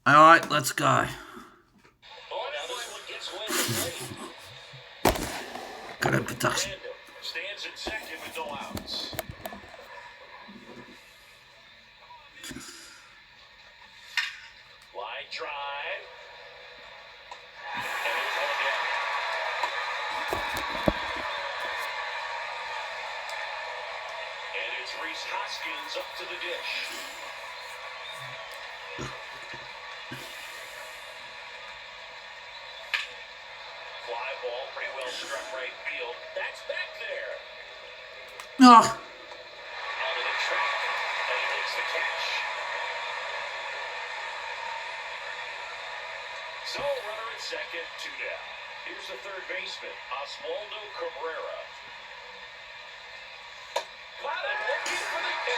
Alright, let's go. Got a protection. Stands in second with no outs. Line drive. And it's one down. And it's Rhys Hoskins up to the dish. Fly ball, pretty well struck right field. That's back there. Oh, Out of the track, and he makes the catch. So, runner at second, 2 down. Here's the third baseman, Oswaldo Cabrera. Clouded looking for the K.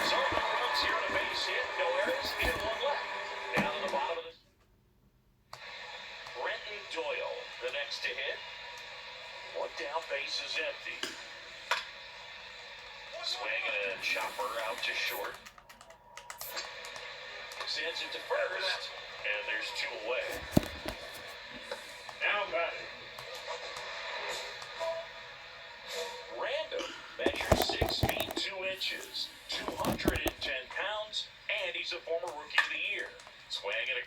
So, no runs here on a base hit, no errors, and one left. Down to the bottom of the... Brenton Doyle, the next to hit. One down, base is empty. Swing and a chopper out to short. Sends it to first, and there's 2 away. Now batting. Random measures 6 feet 2 inches, 210 pounds, and he's a former Rookie of the Year. Swing and a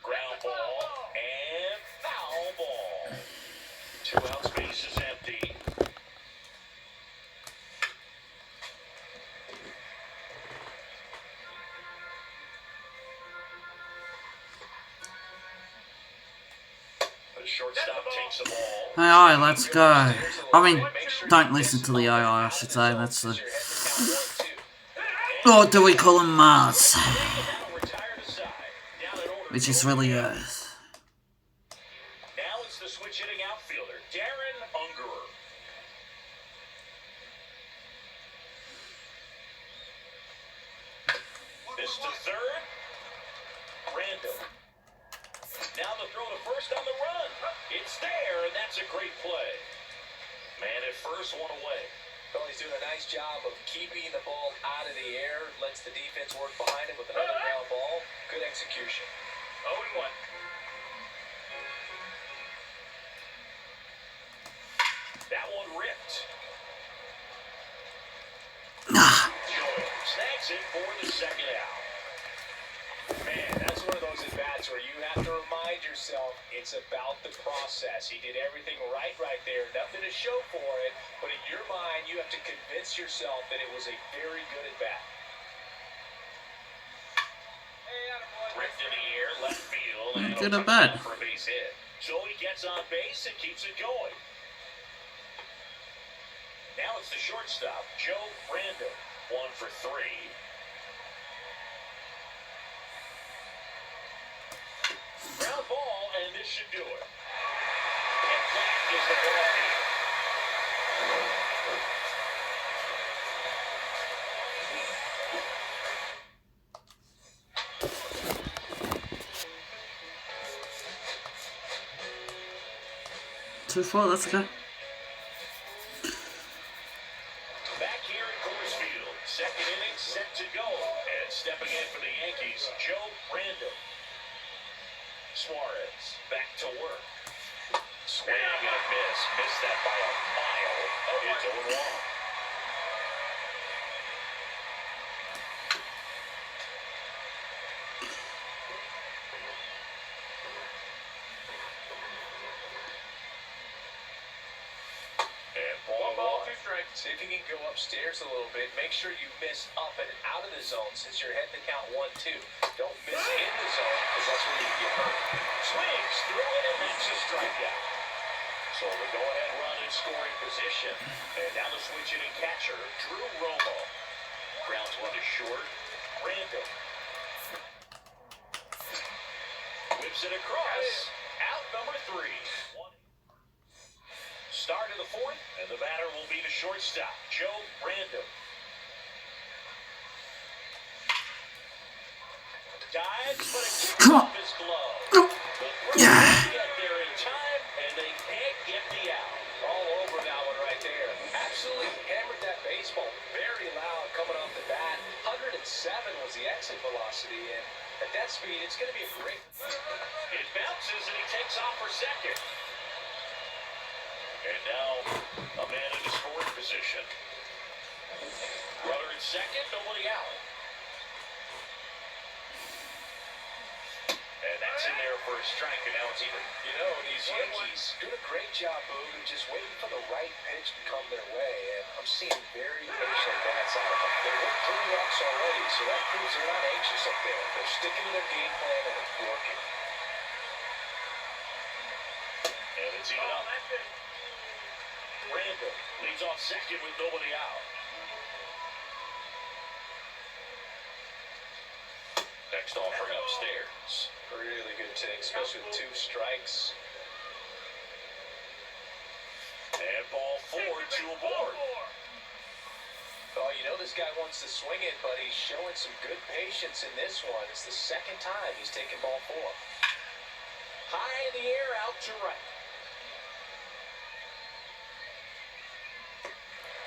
ground ball and foul ball. 2 outs, base is empty. The shortstop takes the ball. alright, let's go. I mean, don't listen to the AI, I should say. That's the... Or do we call him Mars? Which is really Earth. Now it's the switch hitting outfielder, Darren Ungerer. This to third. Random. Now the throw to first on the run. It's there, and that's a great play. Man at first, one away. Well, he's doing a nice job of keeping the ball out of the air, lets the defense work behind him with another ground ball. Good execution. 0-1. That one ripped. Jones snags it for the second out. Man, that's one of those at-bats where you have to remind yourself it's about the process. He did everything right there. Nothing to show for it, but in your mind, you have to convince yourself that it was a very good at-bat. Ripped in the air, left field, and Good it'll or bad? touch down for a base hit. Joey gets on base and keeps it going. Now it's the shortstop, Joe Random, 1 for 3. Ground ball, and this should do it. And that is the ball game. Too far, let's go. Back here at Coors Field, second inning set to go. And stepping in for the Yankees, Joe Random. Suarez back to work. Swing and a miss. Missed that by a mile. It's 0-1. And ball 1. See if you can go upstairs a little bit. Make sure you miss up and out of the zone since you're heading to count 1-2. Don't miss in the zone because that's where you get hurt. Swings through it, and that's a strikeout. So the go-ahead run in scoring position. And now the switch hitting catcher, Drew Romo. Grounds one to short. Random. Whips it across. Out number 3. Start of the 4th, and the batter will be the shortstop, Joe Random. Dives, but it kicks off his glove. The Brewers get there in time, and they speed, it's going to be a great... It bounces and he takes off for second. And now a man in the scoring position. Runner at second, nobody out. And that's in there for a strike, and now it's even. You know, these Yankees doing a great job, Boog, of just waiting for the right pitch to come their way, and I'm seeing very patient bats out of them. They worked 3 walks already, so that proves they're not anxious up there. They're sticking to their game plan, and it's working. And it's even up. Randall leads off second with nobody out. Next offering upstairs. Really good take, especially with 2 strikes. And ball 4, 2 aboard. Oh, you know this guy wants to swing it, but he's showing some good patience in this one. It's the second time he's taken ball 4. High in the air, out to right.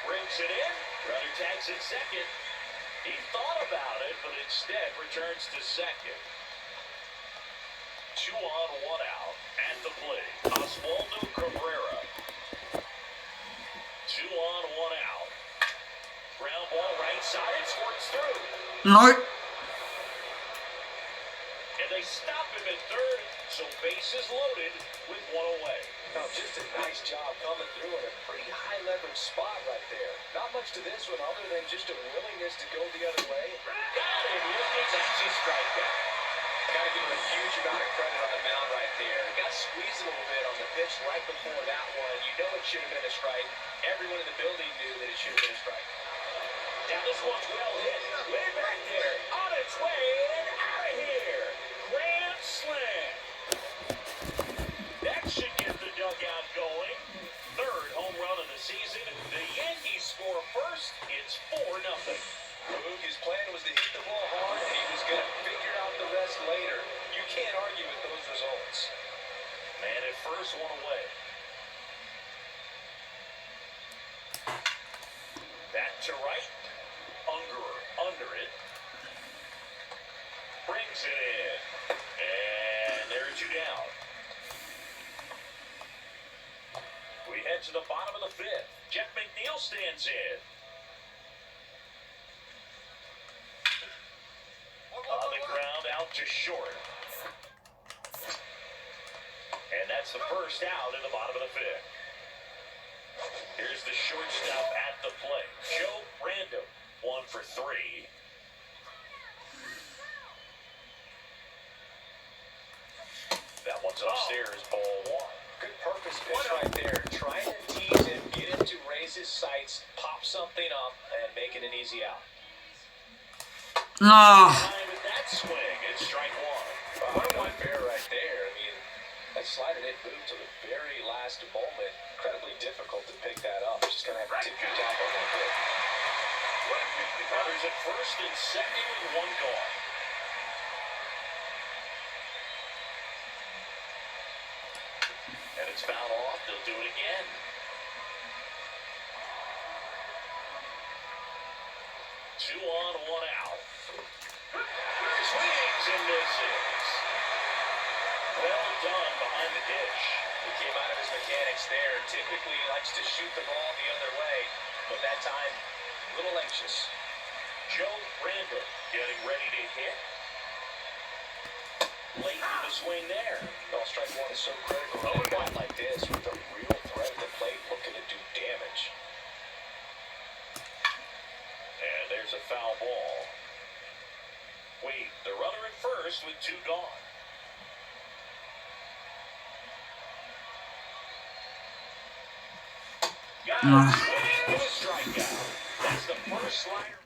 Brings it in. Runner tags at second. He thought about it, but instead returns to second. 2 on, 1 out. At the plate, Oswaldo Cabrera. 2 on, 1 out. Ground ball right side. It squirts through. No. And they stop him at third, so bases loaded with 1 away. Oh, just a nice job coming through in a pretty high leverage spot right there. Not much to this one other than just a willingness to go the other way. Got him. That's a strikeout. Got to give him a huge amount of credit on the mound right there. Got squeezed a little bit on the pitch right before that one. You know it should have been a strike. Everyone in the building knew that it should have been a strike. Now this one's well hit. Way back there. On its way and out of here. Grand slam. That should get the dugout going. 3rd home run of the season. The Yankees score first. It's 4-0. Boog, his plan was to hit the ball hard, and he was going to figure out the rest later. You can't argue with those results. Man at first, 1 away. Back to right. Unger under it. Brings it in. And there's 2 down. We head to the bottom of the 5th. Jeff McNeil stands in. On the ground, out to short. And that's the first out in the bottom of the 5th. Here's the shortstop at the plate. Joe Random, 1 for 3. That one's upstairs, ball 1. Good purpose pitch right there. Trying to tease him, get him to raise his sights, pop something up, and make it an easy out. No. With that swing, it's strike 1. What unfair right there. I mean, that slider did move to the very last moment. Incredibly difficult to pick that up. Just going to have to tip your cap a little bit. Runners at first and second with 1 gone. And it's fouled off. They'll do it again. Two on, 1 out. Swings and misses. Well done behind the dish. He came out of his mechanics there. Typically, he likes to shoot the ball the other way, but that time, a little anxious. Joe Randall getting ready to hit. Late in the swing there. Well, strike 1 is so critical in a bat like this with a real threat at the plate looking to do damage. And there's a foul ball. Wade, the runner at first with 2 gone. Got a swing with a strikeout. That's the first slider.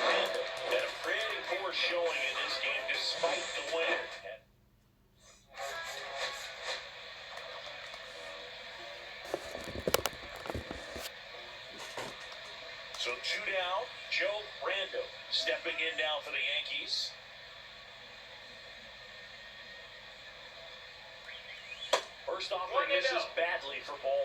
Randall had a pretty poor showing in this game despite the win. So 2 down, Joe Randall stepping in now for the Yankees. First offering misses badly for ball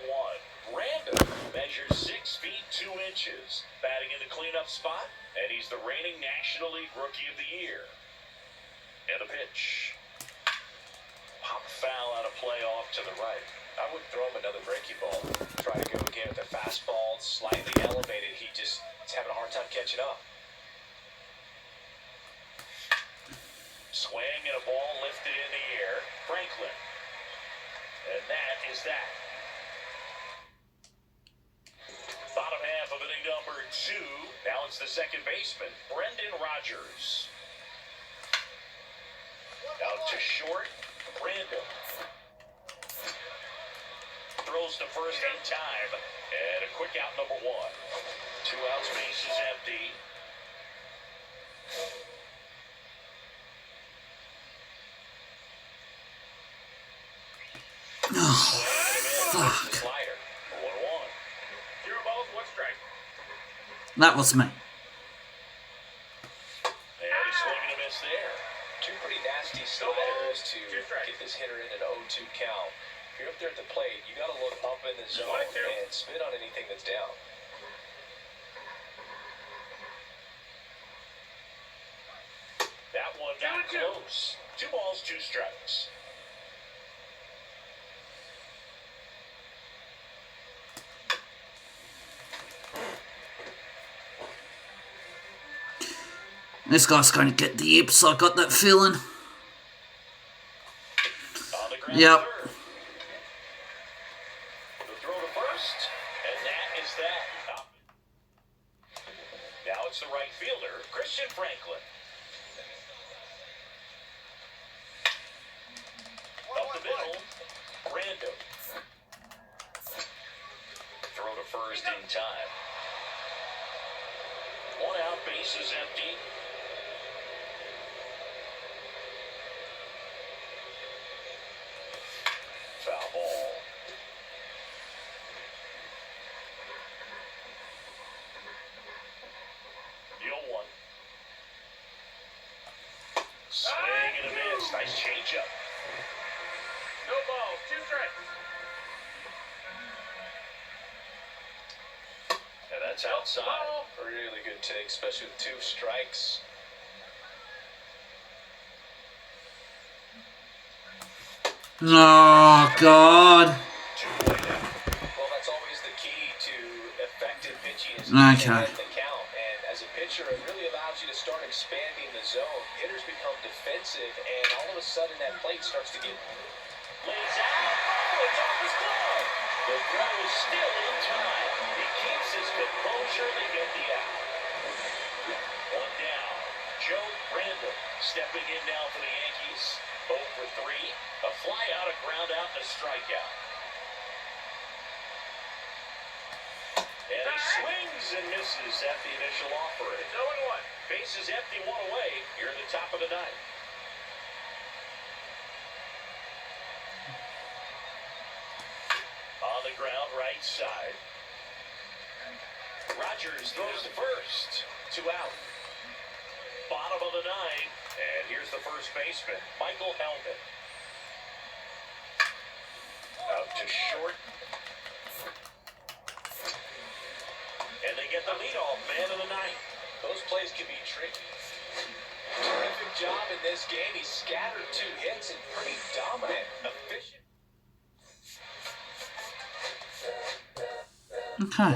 1. Random measures 6 feet 2 inches, batting in the cleanup spot, and he's the reigning National League Rookie of the Year. And the pitch. Pop foul out of play off to the right. I would throw him another breaking ball. Try to go again with a fastball, slightly elevated. He's having a hard time catching up. Swing and a ball lifted in the air. Franklin. And that is that. Bottom half of inning number 2. Now it's the second baseman, Brendan Rodgers. Out to short, Brandon. Throws to first in time. And a quick out number 1. 2 outs, base is empty. Oh, fuck. Slider. 1-1. 0 balls, 1 strike. That was me. And a swing and a miss there. 2 pretty nasty sliders to get this hitter in an 0-2 count. If you're up there at the plate, you got to look up in the zone and spit on anything that's down. That one got close. 2 balls, 2 strikes. This guy's going to get the yips, I got that feeling. On the ground Yep. third. The throw to first, and that is that. Now it's the right fielder, Christian Franklin. Up the middle, Brando. Throw to first in time. 1 out, base is empty. Foul ball. The 0-1. Swing and a miss. Nice changeup. No balls, 2 strikes. And that's outside. A really good take, especially with 2 strikes. Oh, God. 2-0 now. Well, that's always the key to effective pitching is Okay. getting the count. And as a pitcher, it really allows you to start expanding the zone. Hitters become defensive, and all of a sudden that plate starts to get... Lays out. Oh, it's off his glove. The throw is still in time. He keeps his composure. They get the out. 1 down. Joe Randall stepping in now for the Yankees. 0 for 3. A fly out, a ground out, and a strikeout. And he swings and misses at the initial offering. 0-1. Bases empty, 1 away. Here in the top of the 9th. On the ground, right side. Rodgers throws to first. 2 out. Bottom of the 9th. And here's the first baseman, Michael Hellman. Out to short. And they get the leadoff man of the 9th. Those plays can be tricky. Terrific job in this game. He scattered 2 hits and pretty dominant, efficient. Okay.